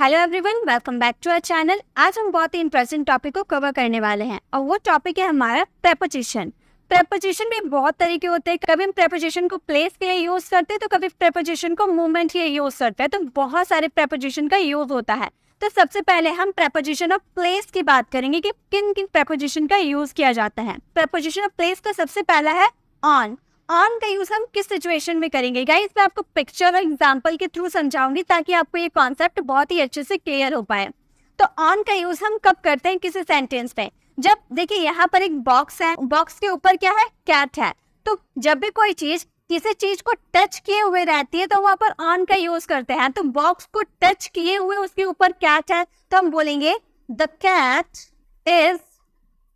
Hello everyone, welcome back to our channel. आज हम बहुत ही इंटरेस्टिंग टॉपिक को कवर करने वाले हैं और वो टॉपिक है हमारा प्रेपोजिशन। प्रेपोजिशन में बहुत तरीके होते हैं। कभी हम प्रेपोजिशन को प्लेस के लिए यूज करते हैं तो कभी प्रेपोजिशन को मूवमेंट के लिए यूज करते हैं। तो बहुत सारे प्रेपोजिशन का यूज होता है। तो सबसे पहले हम प्रेपोजिशन ऑफ प्लेस की बात करेंगे कि किन किन प्रेपोजिशन का यूज किया जाता है। प्रेपोजिशन ऑफ प्लेस का सबसे पहला है ऑन। ऑन का यूज हम किस सिचुएशन में करेंगे? गाइस, मैं आपको पिक्चर और एग्जांपल के थ्रू समझाऊंगी ताकि आपको ये कॉन्सेप्ट बहुत ही अच्छे से क्लियर हो पाए। तो ऑन का यूज हम कब करते हैं किसी सेंटेंस में? जब देखिए यहाँ पर एक बॉक्स है, बॉक्स के ऊपर क्या है? कैट है। तो जब भी कोई चीज किसी चीज को टच किए हुए रहती है तो वहां पर ऑन का यूज करते हैं। तो बॉक्स को टच किए हुए उसके ऊपर कैट है तो हम बोलेंगे the cat is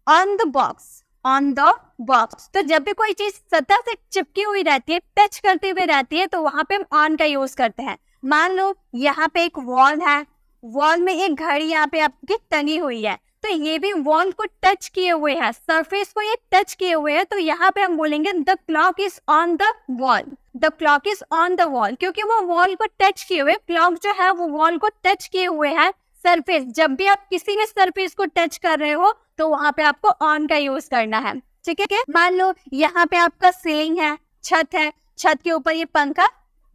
on the box, on the box. तो जब भी कोई चीज सतह से चिपकी हुई रहती है, टच करते हुए रहती है, तो वहां पे हम ऑन का यूज करते हैं। मान लो यहाँ पे एक वॉल है, वॉल में एक घड़ी यहाँ पे आपकी टंगी हुई है, तो ये भी वॉल को टच किए हुए है, सरफेस को ये टच किए हुए है। तो यहाँ पे हम बोलेंगे the clock is on the wall, the clock is on the wall, क्योंकि वो वॉल को टच किए हुए, क्लॉक जो है वो वॉल को टच किए हुए है। सरफेस, जब भी आप किसी भी सरफेस को टच कर रहे हो तो वहां पे आपको ऑन का यूज करना है। ठीक है? मान लो यहाँ पे आपका सीलिंग है, छत है, छत के ऊपर ये पंखा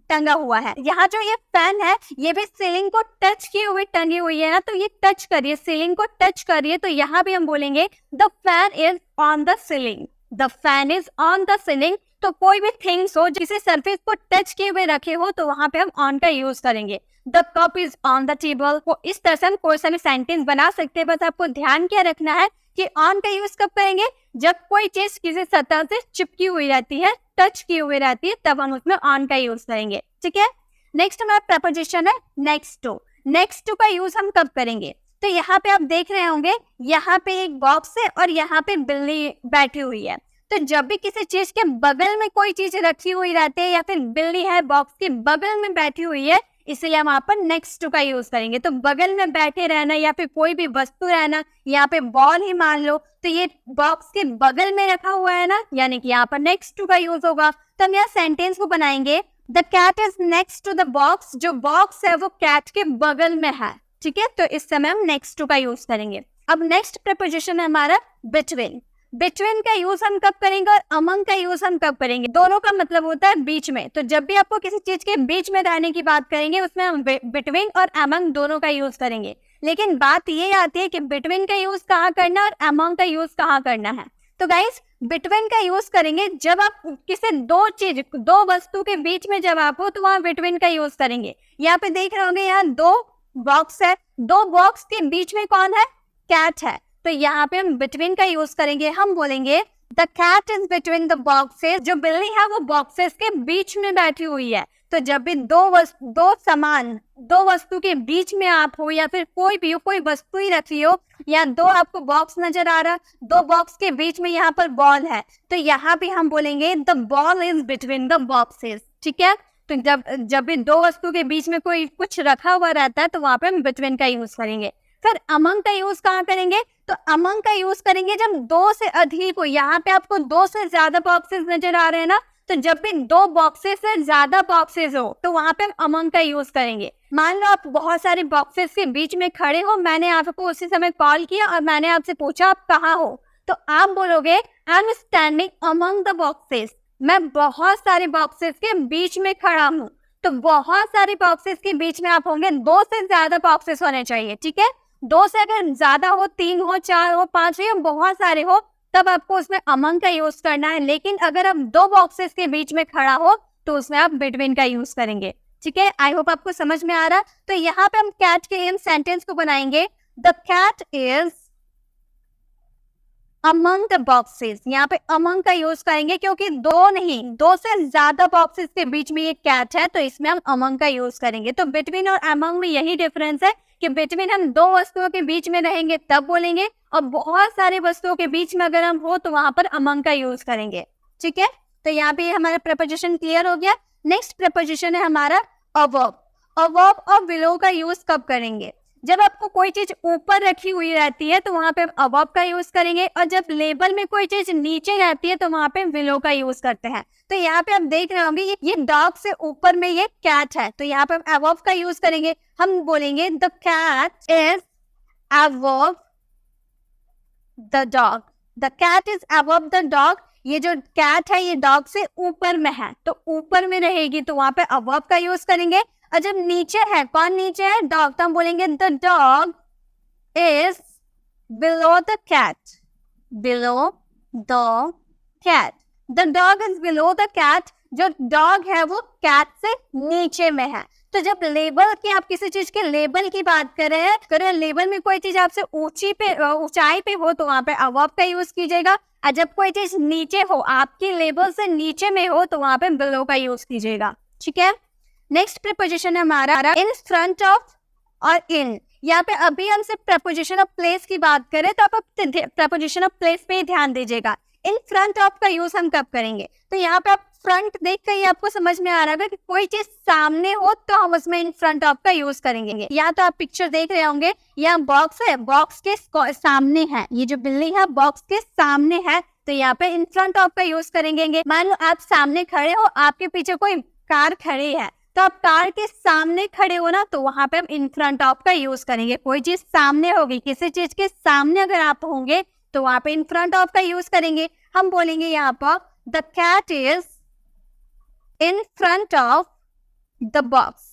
टंगा हुआ है। यहाँ जो ये फैन है ये भी सीलिंग को टच किए हुए टंगी हुई है ना, तो ये टच करिए, सीलिंग को टच करिए। तो यहाँ भी हम बोलेंगे the fan is on the ceiling, the fan is on the ceiling. तो कोई भी थिंग्स हो जिसे सरफेस को टच किए हुए रखे हो तो वहां पे हम ऑन का यूज करेंगे। The cup is on the table. वो इस तरह से हम कोई सा भी सेंटेंस बना सकते हैं। बस आपको ध्यान क्या रखना है कि ऑन का यूज कब करेंगे? जब कोई चीज किसी सतह से चिपकी हुई रहती है, टच की हुई रहती है, तब हम उसमें ऑन का यूज करेंगे। ठीक है? नेक्स्ट हमारा प्रपोजिशन है नेक्स्ट टू। नेक्स्ट टू का यूज हम कब करेंगे? तो यहाँ पे आप देख रहे होंगे, यहाँ पे एक बॉक्स है और यहाँ पे बिल्ली बैठी हुई है। तो जब भी किसी चीज के बगल में कोई चीज रखी हुई रहती है या फिर बिल्ली है बॉक्स के बगल में बैठी हुई है, इसलिए हम यहाँ पर नेक्स्ट टू का यूज करेंगे। तो बगल में बैठे रहना या फिर कोई भी वस्तु रहना, यहाँ पे बॉल ही मान लो, तो ये बॉक्स के बगल में रखा हुआ है ना, यानी कि यहाँ पर नेक्स्ट टू का यूज होगा। तो हम यहाँ सेंटेंस को बनाएंगे the cat is next to the box. जो बॉक्स है वो कैट के बगल में है। ठीक है? तो इस समय हम नेक्स्ट टू का यूज करेंगे। अब नेक्स्ट प्रीपोजिशन है हमारा बिटवीन। बिटवीन का यूज हम कब करेंगे और अमंग का यूज हम कब करेंगे? दोनों का मतलब होता है बीच में। तो जब भी आपको किसी चीज के बीच में रहने की बात करेंगे उसमें हम बिटवीन और अमंग दोनों का यूज करेंगे। लेकिन बात ये आती है कि बिटवीन का यूज कहाँ करना और अमंग का यूज कहाँ करना है। तो गाइस, बिटवीन का यूज करेंगे जब आप किसी दो वस्तु के बीच में जब आप हो तो वहां बिटवीन का यूज करेंगे। यहाँ पे देख रहे होंगे, यहाँ दो बॉक्स है, दो बॉक्स के बीच में कौन है? कैट है। तो यहाँ पे हम बिटवीन का यूज करेंगे। हम बोलेंगे the cat is between the boxes. जो बिल्ली है वो बॉक्सेस के बीच में बैठी हुई है। तो जब भी दो वस्तु के बीच में आप हो या फिर कोई वस्तु ही रखी हो, या दो आपको बॉक्स नजर आ रहा, दो बॉक्स के बीच में यहाँ पर बॉल है, तो यहाँ पे हम बोलेंगे the ball is between the boxes. ठीक है? तो जब भी दो वस्तु के बीच में कोई कुछ रखा हुआ रहता है तो वहां पे हम बिटवीन का यूज करेंगे। फिर अमंग का यूज कहाँ करेंगे? तो अमंग का यूज करेंगे जब दो से अधिक हो। यहाँ पे आपको दो से ज्यादा बॉक्सेस नजर आ रहे हैं ना, तो जब भी दो बॉक्सेस से ज्यादा बॉक्सेस हो तो वहां पे हम अमंग का यूज करेंगे। मान लो आप बहुत सारे बॉक्सेस के बीच में खड़े हो, मैंने आपको उसी समय कॉल किया और मैंने आपसे पूछा आप कहाँ हो, तो आप बोलोगे I am standing among the boxes. मैं बहुत सारे बॉक्सेस के बीच में खड़ा हूँ। तो बहुत सारे बॉक्सेस के बीच में आप होंगे, दो से ज्यादा बॉक्सेस होने चाहिए। ठीक है? दो से अगर ज्यादा हो, तीन हो, चार हो, पांच हो, बहुत सारे हो, तब आपको उसमें अमंग का यूज करना है। लेकिन अगर आप दो बॉक्सेस के बीच में खड़ा हो तो उसमें आप बिटवीन का यूज करेंगे। ठीक है? आई होप आपको समझ में आ रहा। तो यहाँ पे हम कैट के इन सेंटेंस को बनाएंगे the cat is among the boxes. यहाँ पे अमंग का यूज करेंगे क्योंकि दो नहीं, दो से ज्यादा बॉक्सेस के बीच में ये कैट है, तो इसमें हम अमंग का यूज करेंगे। तो बिटवीन और अमंग में यही डिफरेंस है कि बिटवीन हम दो वस्तुओं के बीच में रहेंगे तब बोलेंगे, और बहुत सारे वस्तुओं के बीच में अगर हम हो तो वहां पर अमंग का यूज करेंगे। ठीक है? तो यहाँ पे हमारा प्रपोजिशन क्लियर हो गया। नेक्स्ट प्रपोजिशन है हमारा अबव। अबव और बिलो का यूज कब करेंगे? जब आपको कोई चीज ऊपर रखी हुई रहती है तो वहां पे अबव का यूज करेंगे, और जब लेबल में कोई चीज नीचे रहती है तो वहां पे बिलो का यूज करते हैं। तो यहाँ पे आप देख रहे होंगे ये डॉग से ऊपर में ये कैट है, तो यहाँ पे हम अबव का यूज करेंगे, हम बोलेंगे the cat is above the dog, the cat is above the dog. ये जो कैट है ये डॉग से ऊपर में है, तो ऊपर में रहेगी तो वहां पे अबव का यूज करेंगे। और जब नीचे है, कौन नीचे है? डॉग, तो हम बोलेंगे the dog is below the cat, below the cat, the dog is below the cat. जो डॉग है वो कैट से नीचे में है। तो जब लेबल की, आप किसी चीज के लेबल की बात कर रहे हैं, लेबल में कोई चीज आपसे ऊंचाई पे हो तो वहां पे अबव का यूज कीजिएगा, और जब कोई चीज नीचे हो, आपकी लेबल से नीचे में हो, तो वहां पे बिलो का यूज कीजिएगा। ठीक है, नेक्स्ट प्रीपोजिशन है हमारा इन फ्रंट ऑफ और इन। यहाँ पे अभी हम सिर्फ प्रीपोजिशन ऑफ प्लेस की बात करें तो आप प्रीपोजिशन ऑफ प्लेस पे ही ध्यान दीजिएगा। इन फ्रंट ऑफ का यूज हम कब करेंगे? तो यहाँ पे आप फ्रंट देख कर ही आपको समझ में आ रहा है कि कोई चीज सामने हो तो हम उसमें इन फ्रंट ऑफ का यूज करेंगे। यहाँ तो आप पिक्चर देख रहे होंगे, यहाँ बॉक्स है, बॉक्स के सामने है, ये जो बिल्डिंग है बॉक्स के सामने है, तो यहाँ पे इन फ्रंट ऑफ का यूज करेंगे। मान लो आप सामने खड़े हो, आपके पीछे कोई कार खड़ी है, तो आप कार के सामने खड़े हो ना, तो वहां पे हम इन फ्रंट ऑफ का यूज करेंगे। कोई चीज सामने होगी, किसी चीज के सामने अगर आप होंगे तो वहां पे इन फ्रंट ऑफ का यूज करेंगे। हम बोलेंगे यहाँ पर the cat is in front of the box,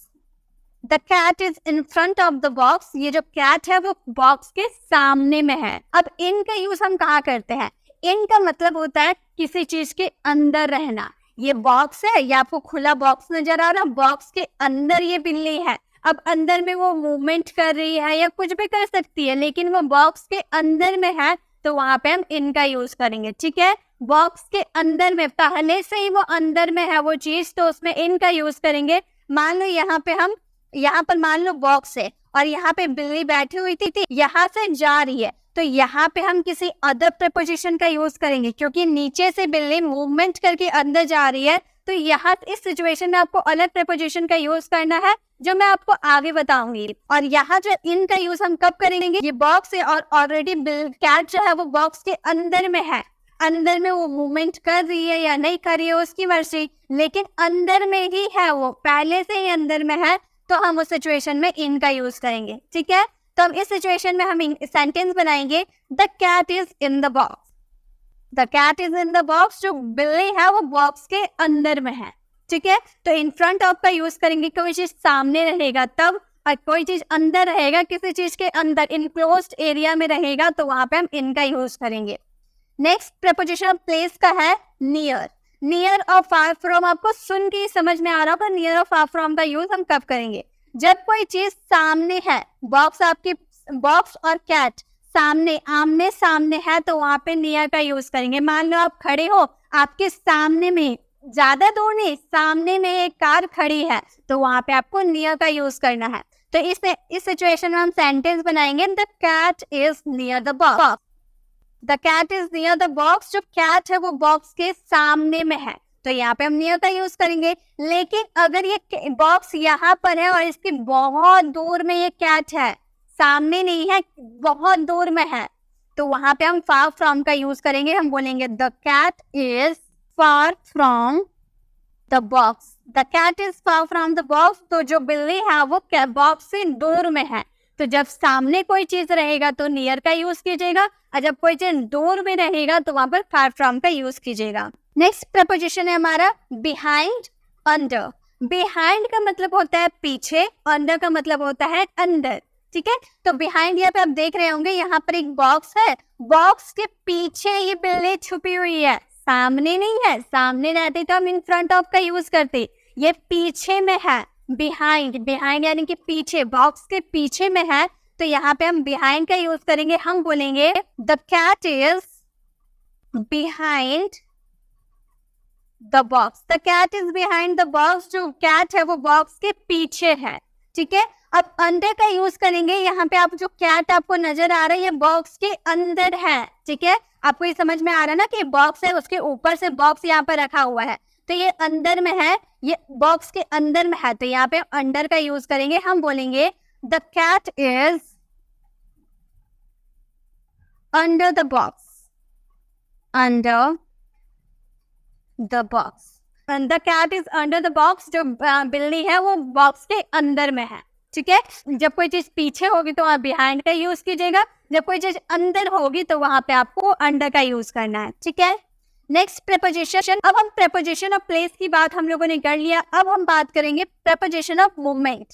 the cat is in front of the box. ये जो कैट है वो बॉक्स के सामने में है। अब इन का यूज हम कहाँ करते हैं? इन का मतलब होता है किसी चीज के अंदर रहना। ये बॉक्स है, ये आपको खुला बॉक्स नजर आ रहा है, बॉक्स के अंदर ये बिल्ली है। अब अंदर में वो मूवमेंट कर रही है या कुछ भी कर सकती है, लेकिन वो बॉक्स के अंदर में है, तो वहां पे हम इन का यूज करेंगे। ठीक है, बॉक्स के अंदर में, पहले से ही वो अंदर में है वो चीज, तो उसमें इन का यूज करेंगे। मान लो यहाँ पर मान लो बॉक्स है और यहाँ पे बिल्ली बैठी हुई थी, यहाँ से जा रही है, तो यहाँ पे हम किसी अदर प्रीपोजिशन का यूज करेंगे, क्योंकि नीचे से बिल्ली मूवमेंट करके अंदर जा रही है, तो यहाँ इस सिचुएशन में आपको अलग प्रीपोजिशन का यूज करना है, जो मैं आपको आगे बताऊंगी। और यहाँ जो इन का यूज हम कब करेंगे? ये बॉक्स है और ऑलरेडी कैट जो है वो बॉक्स के अंदर में है, अंदर में वो मूवमेंट कर रही है या नहीं कर रही है उसकी मर्जी, लेकिन अंदर में ही है, वो पहले से ही अंदर में है, तो हम उस सिचुएशन में इन का यूज करेंगे। ठीक है, तो हम इस सिचुएशन में हम सेंटेंस बनाएंगे the cat is in the box, the cat is in the box. जो बिल्ली है वो बॉक्स के अंदर में है। ठीक है, तो इन फ्रंट ऑफ का यूज करेंगे, कोई चीज सामने रहेगा तब, और कोई चीज अंदर रहेगा, किसी चीज के अंदर इनक्लोज्ड एरिया में रहेगा, तो वहां पे हम इन का यूज करेंगे। नेक्स्ट प्रीपोजिशन ऑफ प्लेस का है नियर। नियर और फार फ्रॉम आपको सुन के समझ में आ रहा होगा, नियर और फार फ्रॉम का यूज हम कब करेंगे? जब कोई चीज सामने है, बॉक्स आपकी, बॉक्स और कैट सामने आमने सामने है, तो वहां पे नियर का यूज करेंगे। मान लो आप खड़े हो, आपके सामने में, ज्यादा दूर नहीं, सामने में एक कार खड़ी है, तो वहां पे आपको नियर का यूज करना है। तो इस सिचुएशन में हम सेंटेंस बनाएंगे the cat is near the box, the cat is near the box. जो कैट है वो बॉक्स के सामने में है, तो यहाँ पे हम नियर का यूज करेंगे। लेकिन अगर ये बॉक्स यहाँ पर है और इसके बहुत दूर में ये कैट है, सामने नहीं है, बहुत दूर में है, तो वहां पे हम फार फ्रॉम का यूज करेंगे। हम बोलेंगे the cat is far from the box, the cat is far from the box. तो जो बिल्ली है वो बॉक्स से दूर में है, तो जब सामने कोई चीज रहेगा तो नियर का यूज कीजिएगा, और जब कोई चीज दूर में रहेगा तो वहां पर फार फ्रॉम का यूज कीजिएगा। नेक्स्ट प्रपोजिशन है हमारा बिहाइंड अंडर। बिहाइंड का मतलब होता है पीछे, अंडर का मतलब होता है अंदर। ठीक है, तो बिहाइंड यहाँ पे आप देख रहे होंगे, यहाँ पर एक बॉक्स है, बॉक्स के पीछे ये बिल्ली छुपी हुई है, सामने नहीं है। सामने रहती तो हम इन फ्रंट ऑफ का यूज करते, ये पीछे में है, बिहाइंड, बिहाइंड यानी कि पीछे, बॉक्स के पीछे में है, तो यहाँ पे हम बिहाइंड का यूज करेंगे। हम बोलेंगे the cat is behind the box, the cat is behind the box. जो कैट है वो बॉक्स के पीछे है। ठीक है, अब अंडर का यूज करेंगे। यहाँ पे आप जो कैट आपको नजर आ रहा है ये बॉक्स के अंदर है। ठीक है, आपको ये समझ में आ रहा है ना कि बॉक्स है, उसके ऊपर से बॉक्स यहाँ पर रखा हुआ है, तो ये अंदर में है, ये बॉक्स के अंदर में है, तो यहाँ पे अंडर का यूज करेंगे। हम बोलेंगे the cat is under the box, under the box. The cat is under the box, जो बिल्ली है वो बॉक्स के अंदर में है। ठीक है, जब कोई चीज पीछे होगी तो वहाँ बिहाइंड का यूज कीजिएगा, जब कोई चीज अंदर होगी तो वहां पे आपको अंडर का यूज करना है। ठीक है, नेक्स्ट प्रेपोजिशन। अब हम प्रेपोजिशन ऑफ प्लेस की बात हम लोगों ने कर लिया, अब हम बात करेंगे प्रेपोजिशन ऑफ मूवमेंट,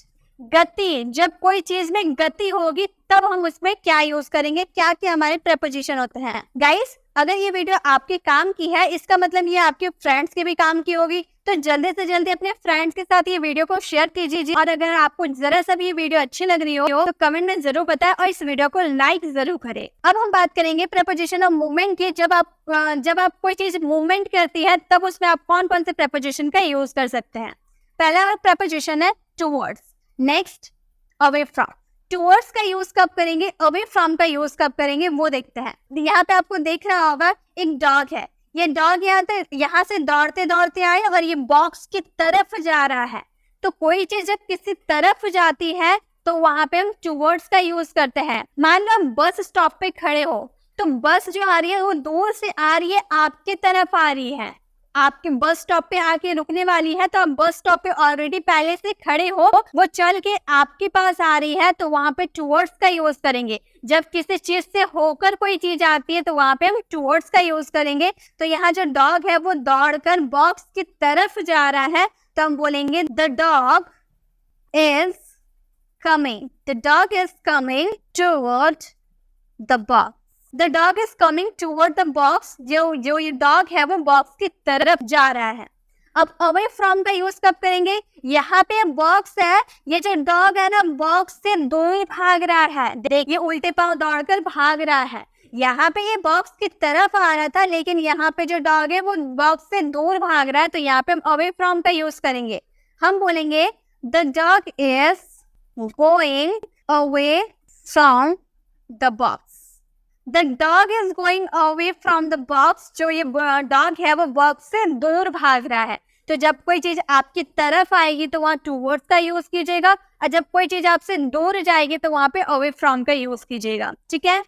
गति। जब कोई चीज में गति होगी तब हम उसमें क्या यूज करेंगे, क्या क्या हमारे प्रेपोजिशन होते हैं। गाइस, अगर ये वीडियो आपके काम की है, इसका मतलब ये आपके फ्रेंड्स के भी काम की होगी, तो जल्दी से जल्दी अपने फ्रेंड्स के साथ ये वीडियो को शेयर कीजिए। और अगर आपको जरा सा भी ये वीडियो अच्छी लग रही हो तो कमेंट में जरूर बताएं और इस वीडियो को लाइक जरूर करें। अब हम बात करेंगे प्रेपोजिशन ऑफ मूवमेंट की। जब आप कोई चीज मूवमेंट करती है तब उसमें आप कौन कौन से प्रेपोजिशन का यूज कर सकते हैं। पहला प्रेपोजिशन है towards, next away from. Towards का यूज कब करेंगे, अवे फ्रॉम का यूज कब करेंगे, वो देखते हैं। यहाँ पे आपको देख रहा होगा एक डॉग है, ये डॉग यहाँ से दौड़ते दौड़ते आए और ये बॉक्स की तरफ जा रहा है। तो कोई चीज जब किसी तरफ जाती है तो वहां पे हम टुवर्ड्स का यूज करते हैं। मान लो हम बस स्टॉप पे खड़े हो, तो बस जो आ रही है वो दूर से आ रही है, आपकी तरफ आ रही है, आपके बस स्टॉप पे आके रुकने वाली है, तो आप बस स्टॉप पे ऑलरेडी पहले से खड़े हो, वो चल के आपके पास आ रही है, तो वहां पे टुवर्ड्स का यूज करेंगे। जब किसी चीज से होकर कोई चीज आती है तो वहां पे हम टुवर्ड्स का यूज करेंगे। तो यहाँ जो डॉग है वो दौड़कर बॉक्स की तरफ जा रहा है, तो हम बोलेंगे the dog is coming, the dog is coming toward the box, the dog is coming toward the box. जो ये डॉग है वो बॉक्स की तरफ जा रहा है। अब अवे फ्रॉम का यूज कब करेंगे, यहाँ पे बॉक्स है, ये जो डॉग है ना बॉक्स से दूर भाग रहा है, देखिए उल्टे पांव दौड़कर भाग रहा है। यहाँ पे ये बॉक्स की तरफ आ रहा था, लेकिन यहाँ पे जो डॉग है वो बॉक्स से दूर भाग रहा है, तो यहाँ पे हम अवे फ्रॉम का यूज करेंगे। हम बोलेंगे the dog is going away from the box, the dog is going away from the box. जो ये डॉग है वो बॉक्स से दूर भाग रहा है। तो जब कोई चीज आपकी तरफ आएगी तो वहाँ टुवर्ड्स का यूज कीजिएगा, और जब कोई चीज आपसे दूर जाएगी तो वहाँ पे अवे फ्रॉम का यूज कीजिएगा। ठीक है,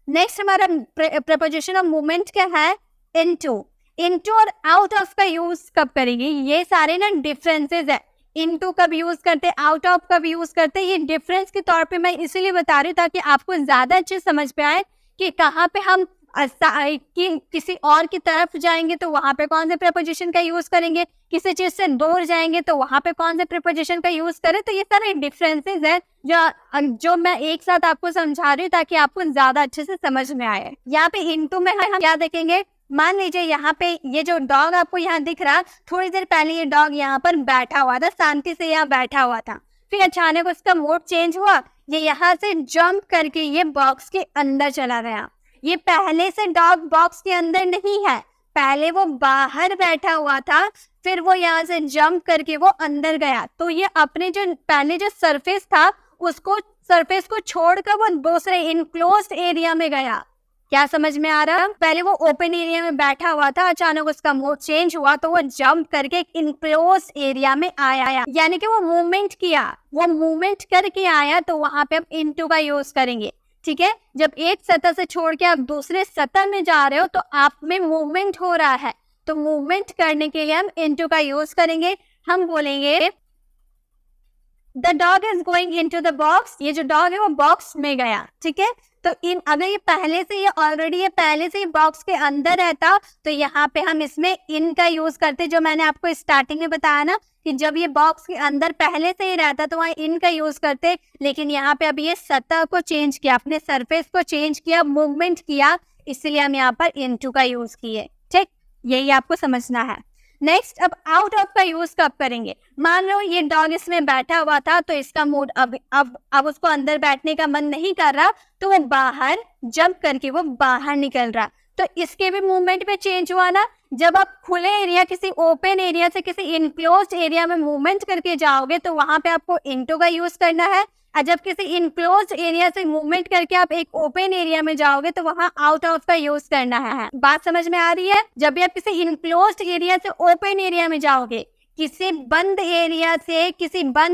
नेक्स्ट हमारा प्रेपोजिशन ऑफ मूवमेंट क्या है, इनटू। इनटू और आउट ऑफ का यूज कब करेंगे, ये सारे ना डिफरेंसेस है। इनटू कब यूज करते, आउट ऑफ कब यूज करते, ये डिफरेंस के तौर पे मैं इसीलिए बता रही हूँ ताकि आपको ज्यादा अच्छे समझ पे आए कि कहाँ पे हम किसी और की तरफ जाएंगे तो वहां पे कौन से प्रेपोजिशन का यूज करेंगे, किसी चीज से दूर जाएंगे तो वहां पे कौन से प्रेपोजिशन का यूज करें। तो ये सारे डिफरेंसेस है जो मैं एक साथ आपको समझा रही हूँ ताकि आपको ज्यादा अच्छे से समझ में आए। यहाँ पे इनटू में हम क्या देखेंगे, मान लीजिए यहाँ पे ये जो डॉग आपको यहाँ दिख रहा, थोड़ी देर पहले ये डॉग यहाँ पर बैठा हुआ था, शांति से यहाँ बैठा हुआ था, फिर अचानक उसका मूड चेंज हुआ, ये यहाँ से जंप करके ये बॉक्स के अंदर चला गया। ये पहले से डॉग बॉक्स के अंदर नहीं है, पहले वो बाहर बैठा हुआ था, फिर वो यहाँ से जंप करके वो अंदर गया। तो ये अपने जो पहले जो सरफेस था उसको सरफेस को छोड़कर वो दूसरे इनक्लोज्ड एरिया में गया। क्या समझ में आ रहा है, पहले वो ओपन एरिया में बैठा हुआ था, अचानक उसका मूड चेंज हुआ तो वो जंप करके इनक्लोज एरिया में आया, यानी कि वो मूवमेंट किया, वो मूवमेंट करके आया, तो वहां पे हम इनटू का यूज करेंगे। ठीक है, जब एक सतह से छोड़ के आप दूसरे सतह में जा रहे हो तो आप में मूवमेंट हो रहा है, तो मूवमेंट करने के लिए हम इनटू का यूज करेंगे। हम बोलेंगे the dog is going into the box, ये जो डॉग है वो बॉक्स में गया। ठीक है, तो अगर ये पहले से ये ऑलरेडी ये पहले से बॉक्स के अंदर रहता तो यहाँ पे हम इसमें इन का यूज करते, जो मैंने आपको स्टार्टिंग में बताया ना कि जब ये बॉक्स के अंदर पहले से ही रहता तो वहाँ इन का यूज करते, लेकिन यहाँ पे अभी ये सतह को चेंज किया, अपने सरफेस को चेंज किया, मूवमेंट किया, इसलिए हम यहाँ पर इनटू का यूज किए। ठीक, यही आपको समझना है। नेक्स्ट, अब आउट ऑफ का यूज कब करेंगे, मान लो ये डॉग इसमें बैठा हुआ था तो इसका मूड अब उसको अंदर बैठने का मन नहीं कर रहा, तो वो बाहर जंप करके वो बाहर निकल रहा, तो इसके भी मूवमेंट में चेंज हुआ ना। जब आप खुले एरिया किसी ओपन एरिया से किसी इनक्लोज्ड एरिया में मूवमेंट करके जाओगे तो वहां पे आपको इनटू का यूज करना है, और जब किसी इनक्लोज्ड एरिया से मूवमेंट करके आप एक ओपन एरिया में जाओगे तो वहां आउट ऑफ का यूज करना है। बात समझ में आ रही है, जब भी आप किसी इनक्लोज्ड एरिया से ओपन एरिया में जाओगे, किसी बंद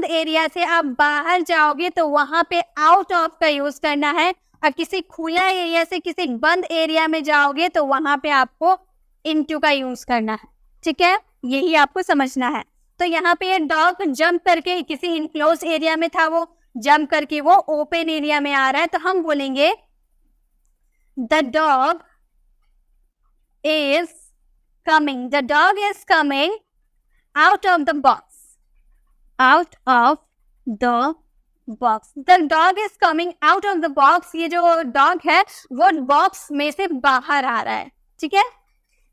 एरिया से आप बाहर जाओगे तो वहां पे आउट ऑफ का यूज करना है, और किसी खुला एरिया से किसी बंद एरिया में जाओगे तो वहां पे आपको इनटू का यूज करना है। ठीक है, यही आपको समझना है। तो यहाँ पे ये डॉग जंप करके किसी इनक्लोज एरिया में था, वो जंप करके वो ओपन एरिया में आ रहा है, तो हम बोलेंगे the dog is coming, the dog is coming out of the box, out of the box, the dog is coming out of the box. ये जो डॉग है वो बॉक्स में से बाहर आ रहा है, ठीक है।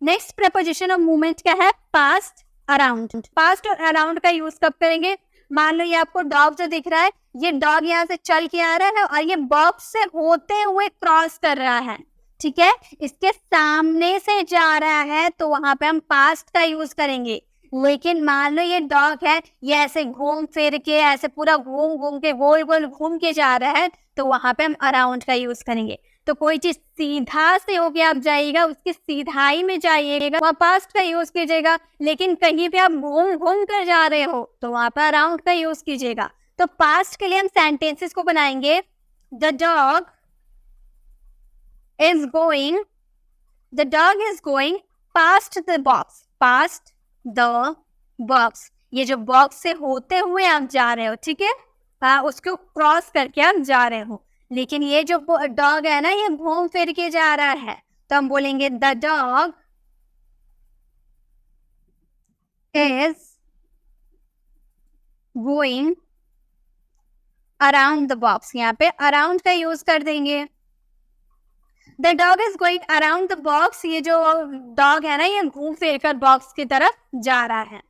नेक्स्ट प्रपोजिशन ऑफ मूवमेंट क्या है? Past around. पास्ट और अराउंड का यूज कब करेंगे? मान लो ये आपको डॉग जो दिख रहा है, ये डॉग यहाँ से चल के आ रहा है और ये बॉक्स से होते हुए क्रॉस कर रहा है, ठीक है, इसके सामने से जा रहा है, तो वहां पे हम पास्ट का यूज करेंगे। लेकिन मान लो ये डॉग है, ये ऐसे घूम फिर के ऐसे पूरा घूम घूम के गोल गोल घूम के जा रहा है, तो वहां पे हम अराउंड का यूज करेंगे। तो कोई चीज सीधा से होके आप जाइएगा, उसकी सीधाई में जाइएगा, वहाँ पास्ट का यूज कीजिएगा। लेकिन कहीं पे आप घूम घूम कर जा रहे हो तो वहां पर अराउंड का यूज कीजिएगा। तो पास्ट के लिए हम सेंटेंसेस को बनाएंगे, the dog is going, the dog is going past the box, past the box. ये जो बॉक्स से होते हुए आप जा रहे हो, ठीक है, हाँ, उसको क्रॉस करके आप जा रहे हो। लेकिन ये जो डॉग है ना, ये घूम फिर के जा रहा है, तो हम बोलेंगे the dog is going around the box. यहाँ पे अराउंड का यूज कर देंगे। The dog is going around the box, ये जो डॉग है ना, ये घूम फिर कर बॉक्स की तरफ जा रहा है।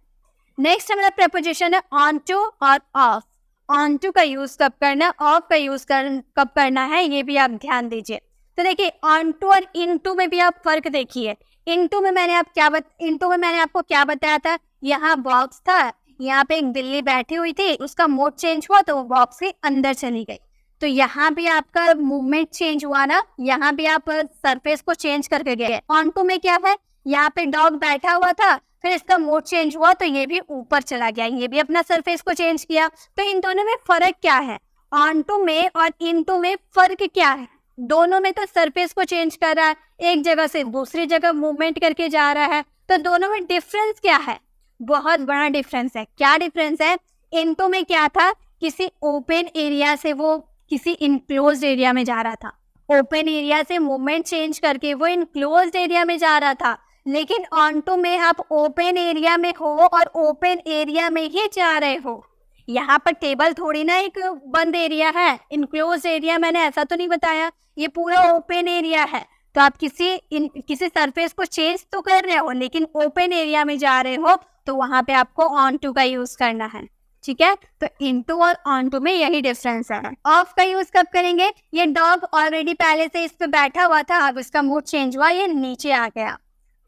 नेक्स्ट हमारा प्रपोजिशन है ऑन टू और ऑफ। ऑन टू का यूज कब करना है, ऑफ का यूज कब करना है, ये भी आप ध्यान दीजिए। तो देखिए ऑन टू और इन टू में भी आप फर्क देखिए। इन टू में मैंने आपको क्या बताया था, यहाँ बॉक्स था, यहाँ पे एक बिल्ली बैठी हुई थी, उसका मोड चेंज हुआ तो वो बॉक्स के अंदर चली गई। तो यहाँ भी आपका मूवमेंट चेंज हुआ ना, यहाँ भी आप सरफेस को चेंज करके गए। ऑन टू में क्या है, यहाँ पे डॉग बैठा हुआ था, फिर इसका मोड चेंज हुआ तो ये भी ऊपर चला गया, ये भी अपना सरफेस को चेंज किया। तो इन दोनों में फर्क क्या है, ऑन टू में और इन टू में फर्क क्या है? दोनों में तो सरफेस को चेंज कर रहा है, एक जगह से दूसरी जगह मूवमेंट करके जा रहा है। तो दोनों में डिफरेंस क्या है? बहुत बड़ा डिफरेंस है। क्या डिफरेंस है? इन टू में क्या था, किसी ओपन एरिया से वो किसी इनक्लोज्ड एरिया में जा रहा था, ओपन एरिया से मूवमेंट चेंज करके वो इनक्लोज्ड एरिया में जा रहा था। लेकिन ऑन टू में आप ओपन एरिया में हो और ओपन एरिया में ही जा रहे हो। यहाँ पर टेबल थोड़ी ना एक बंद एरिया है, इनक्लोज्ड एरिया मैंने ऐसा तो नहीं बताया, ये पूरा ओपन एरिया है। तो आप किसी सरफेस को चेंज तो कर रहे हो, लेकिन ओपन एरिया में जा रहे हो, तो वहां पे आपको ऑन टू का यूज करना है, ठीक है। तो इनटू और ऑन टू में यही डिफरेंस है। ऑफ का यूज कब करेंगे? ये डॉग ऑलरेडी पहले से इस पे बैठा हुआ था, अब इसका मूड चेंज हुआ, ये नीचे आ गया,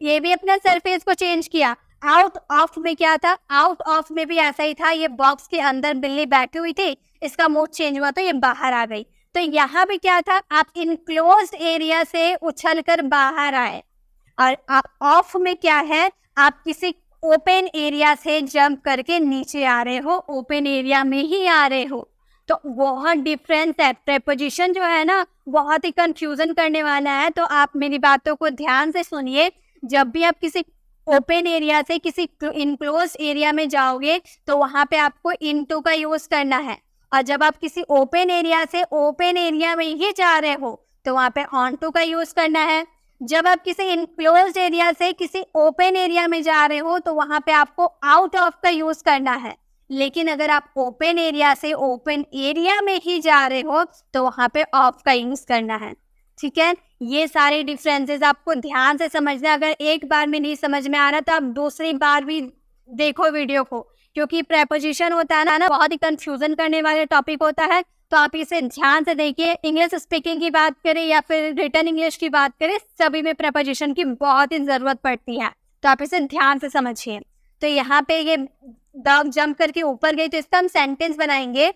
ये भी अपना सरफेस को चेंज किया। आउट ऑफ में क्या था? आउट ऑफ में भी ऐसा ही था, ये बॉक्स के अंदर बिल्ली बैठी हुई थी, इसका मूड चेंज हुआ तो ये बाहर आ गई। तो यहाँ भी क्या था, आप इनक्लोज्ड एरिया से उछलकर बाहर आए। और ऑफ में क्या है, आप किसी ओपन एरिया से जंप करके नीचे आ रहे हो, ओपन एरिया में ही आ रहे हो। तो बहुत डिफरेंस है। प्रेपोजिशन जो है ना, बहुत ही कंफ्यूजन करने वाला है, तो आप मेरी बातों को ध्यान से सुनिए। जब भी आप किसी ओपन एरिया से किसी इनक्लोज एरिया में जाओगे तो वहां पे आपको इनटू का यूज करना है, और जब आप किसी ओपन एरिया से ओपन एरिया में ही जा रहे हो तो वहां पे ऑन टू का यूज करना है। जब आप किसी इनक्लोज्ड एरिया से किसी ओपन एरिया में जा रहे हो तो वहां पे आपको आउट ऑफ का यूज करना है। लेकिन अगर आप ओपन एरिया से ओपन एरिया में ही जा रहे हो तो वहां पे ऑफ का यूज करना है, ठीक है। ये सारे डिफरेंसेस आपको ध्यान से समझना है। अगर एक बार में नहीं समझ में आ रहा तो आप दूसरी बार भी देखो वीडियो को, क्योंकि प्रेपोजिशन होता है ना, बहुत ही कंफ्यूजन करने वाले टॉपिक होता है। तो आप इसे ध्यान से देखिए। इंग्लिश स्पीकिंग की बात करें या फिर रिटन इंग्लिश की बात करें, सभी में प्रेपोजिशन की बहुत ही जरूरत पड़ती है, तो आप इसे ध्यान से समझिए। तो यहाँ पे ये डॉग जंप करके ऊपर गई, तो इसका हम सेंटेंस बनाएंगे,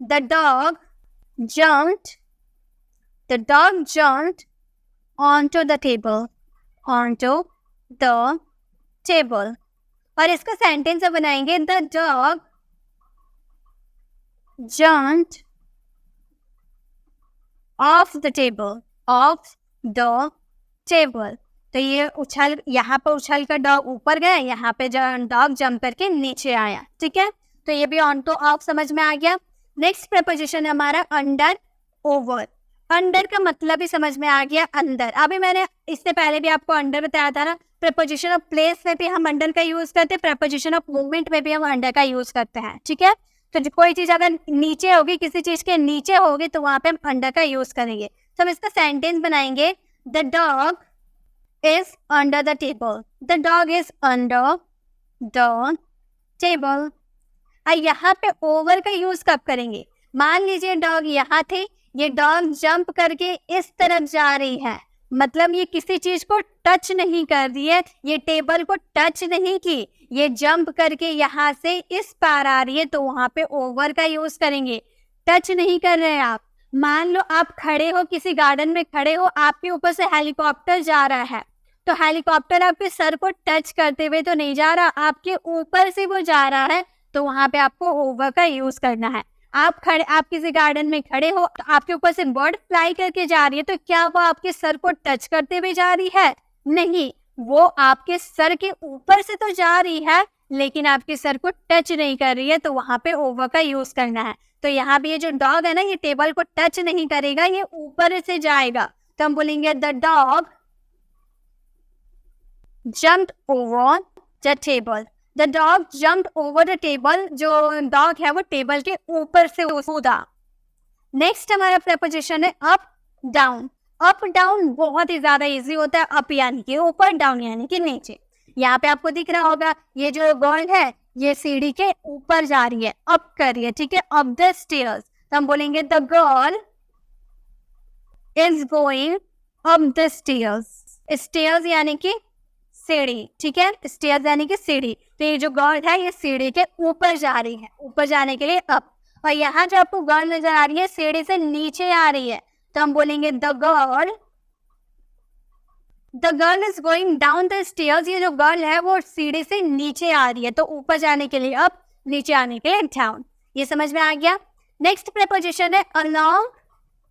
the dog jumped, the dog jumped onto the table, onto the table। और इसका सेंटेंस बनाएंगे, the dog jumped off the table, off the table। तो ये उछल, यहाँ पर उछल कर डॉग ऊपर गया, यहाँ पे डॉग जंप करके नीचे आया। ठीक है, तो ये भी ऑन टू ऑफ समझ में आ गया। नेक्स्ट प्रपोजिशन है हमारा अंडर ओवर। अंडर का मतलब भी समझ में आ गया, अंदर। अभी मैंने इससे पहले भी आपको अंडर बताया था ना। प्रपोजिशन ऑफ प्लेस में भी हम अंडर का यूज करते हैं, प्रपोजिशन ऑफ मूवमेंट में भी हम अंडर का यूज करते हैं। ठीक है, तो कोई चीज अगर नीचे होगी, किसी चीज के नीचे होगी, तो वहां पे हम अंडर का यूज करेंगे। तो हम इसका सेंटेंस बनाएंगे, the dog is under the table. The dog is under the table. यहाँ पे ओवर का यूज कब करेंगे? मान लीजिए डॉग यहाँ थे, ये डॉग जंप करके इस तरफ जा रही है, मतलब ये किसी चीज को टच नहीं कर रही है, ये टेबल को टच नहीं की, ये जंप करके यहाँ से इस पार आ रही है, तो वहां पे ओवर का यूज करेंगे। टच नहीं कर रहे हैं आप। मान लो आप खड़े हो, किसी गार्डन में खड़े हो, आपके ऊपर से हेलीकॉप्टर जा रहा है, तो हेलीकॉप्टर आपके सर को टच करते हुए तो नहीं जा रहा, आपके ऊपर से वो जा रहा है, तो वहां पे आपको ओवर का यूज करना है। आप किसी गार्डन में खड़े हो, तो आपके ऊपर से बर्ड फ्लाई करके जा रही है, तो क्या वो आपके सर को टच करते हुए जा रही है? नहीं, वो आपके सर के ऊपर से तो जा रही है, लेकिन आपके सर को टच नहीं कर रही है, तो वहां पे ओवर का यूज करना है। तो यहाँ पे ये जो डॉग है ना, ये टेबल को टच नहीं करेगा, ये ऊपर से जाएगा, तो हम बोलेंगे the dog jumped over the table. The dog jumped over the table. जो डॉग है वो टेबल के ऊपर से कूदा। नेक्स्ट हमारा प्रपोजिशन है अप डाउन। अप डाउन बहुत ही ज्यादा इजी होता है। अप यानी कि ऊपर, डाउन यानी कि नीचे। यहाँ पे आपको दिख रहा होगा, ये जो गर्ल है ये सीढ़ी के ऊपर जा रही है, अप कर रही है। ठीक है, अप द स्टेयर्स, तो हम बोलेंगे the girl is going up the stairs. Stairs यानी कि सीढ़ी। ठीक है, स्टेयर्स यानी कि सीढ़ी। तो ये जो गर्ल है ये सीढ़ी के ऊपर जा रही है, ऊपर जाने के लिए अप। और यहाँ जो आपको गर्ल नजर आ रही है सीढ़ी से नीचे आ रही है, तो हम बोलेंगे the girl is going down the stairs. ये जो गर्ल है वो सीढ़ी से नीचे आ रही है, तो ऊपर जाने के लिए अप, नीचे आने के लिए डाउन। ये समझ में आ गया। नेक्स्ट प्रपोजिशन है अलोंग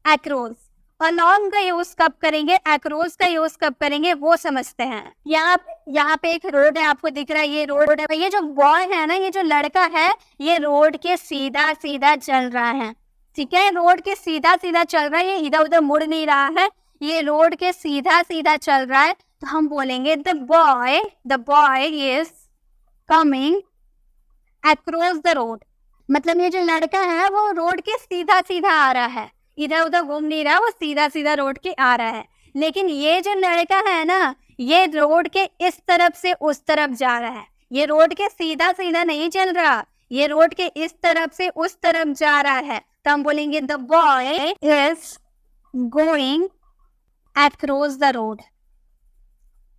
अक्रॉस। अलोंग का यूज कब करेंगे, अक्रॉस का यूज कब करेंगे, वो समझते हैं। यहाँ पे एक रोड है, आपको दिख रहा है ये रोड है। ये जो बॉय है ना, ये जो लड़का है, ये रोड के सीधा सीधा चल रहा है। ठीक है, रोड के सीधा सीधा चल रहा है, ये इधर उधर मुड़ नहीं रहा है, ये रोड के सीधा सीधा चल रहा है। तो हम बोलेंगे the boy is coming across the road. मतलब ये जो लड़का है वो रोड के सीधा सीधा आ रहा है, इधर उधर घूम नहीं रहा, वो सीधा सीधा रोड के आ रहा है। लेकिन ये जो लड़का है ना, ये रोड के इस तरफ से उस तरफ जा रहा है, ये रोड के सीधा सीधा नहीं चल रहा, ये रोड के इस तरफ से उस तरफ जा रहा है। तो हम बोलेंगे the boy is going across the road.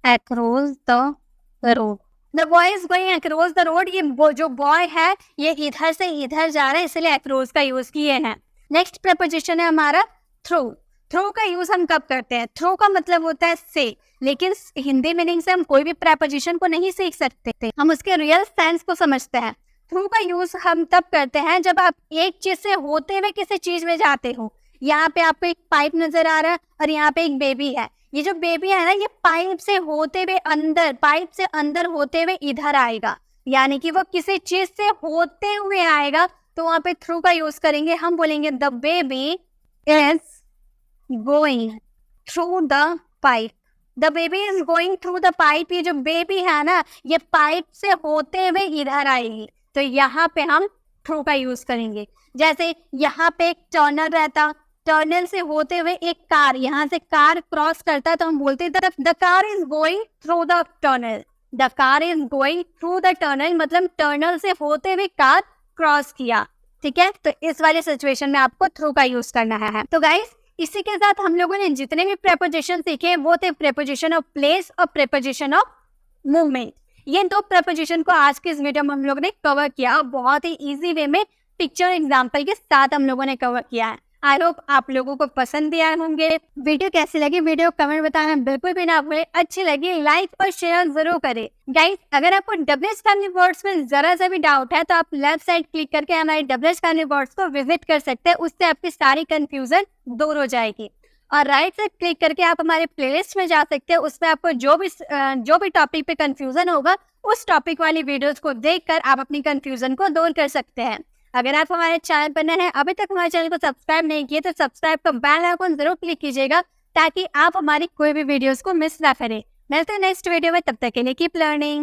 Across the road, the boy is going across the road. ये जो बॉय है ये इधर से इधर जा रहा है, इसलिए अक्रॉस का यूज किए हैं। नेक्स्ट प्रपोजिशन है हमारा थ्रू। थ्रू का यूज हम कब करते हैं? थ्रू का मतलब होता है से, लेकिन हिंदी मीनिंग से हम कोई भी प्रपोजिशन को नहीं सीख सकते, हम उसके रियल सेंस को समझते हैं। थ्रू का यूज हम तब करते हैं जब आप एक चीज से होते हुए किसी चीज में जाते हो। यहाँ पे आपको एक पाइप नजर आ रहा है और यहाँ पे एक बेबी है। ये जो बेबी है ना, ये पाइप से होते हुए अंदर, पाइप से अंदर होते हुए इधर आएगा, यानी कि वो किसी चीज से होते हुए आएगा, तो वहां पे थ्रू का यूज करेंगे। हम बोलेंगे the baby is going through the pipe. The baby is going through the pipe. ये जो बेबी है ना, ये पाइप से होते हुए इधर आएगी, तो यहाँ पे हम थ्रू का यूज करेंगे। जैसे यहाँ पे एक टर्नल रहता, टर्नल से होते हुए एक कार, यहाँ से कार क्रॉस करता है, तो हम बोलते हैं the car is going through the tunnel. The car is going through the tunnel, मतलब टर्नल से होते हुए कार क्रॉस किया। ठीक है, तो इस वाले सिचुएशन में आपको थ्रू का यूज करना है। तो गाइस, इसी के साथ हम लोगों ने जितने भी प्रेपोजिशन सीखे वो थे प्रेपोजिशन ऑफ प्लेस और प्रेपोजिशन ऑफ मूवमेंट। ये दो प्रेपोजिशन को आज के इस वीडियो में हम लोगों ने कवर किया और बहुत ही इजी वे में पिक्चर एग्जाम्पल के साथ हम लोगों ने कवर किया है। आई होप आप लोगों को पसंद भी आए होंगे। वीडियो कैसी लगी वीडियो कमेंट बताना बिल्कुल भी ना भूले। अच्छी लगी लाइक और शेयर जरूर करें। गाइस, अगर आपको डब्ल्यूएच फैमिली वर्ड्स में जरा सा भी डाउट है तो आप लेफ्ट साइड क्लिक करके हमारे डब्ल्यूएच फैमिली वर्ड्स को विजिट कर सकते हैं, उससे आपकी सारी कंफ्यूजन दूर हो जाएगी। और राइट साइड क्लिक करके आप हमारे प्लेलिस्ट में जा सकते हैं। उसमें आपको जो भी टॉपिक पे कंफ्यूजन होगा उस टॉपिक वाली वीडियोस को देखकर आप अपनी कंफ्यूजन को दूर कर सकते हैं। अगर आप हमारे चैनल पर नए हैं, अभी तक हमारे चैनल को सब्सक्राइब नहीं किए, तो सब्सक्राइब का बेल आइकन जरूर क्लिक कीजिएगा ताकि आप हमारी कोई भी वीडियोस को मिस ना करें। मिलते हैं नेक्स्ट वीडियो में, तब तक के लिए कीप लर्निंग।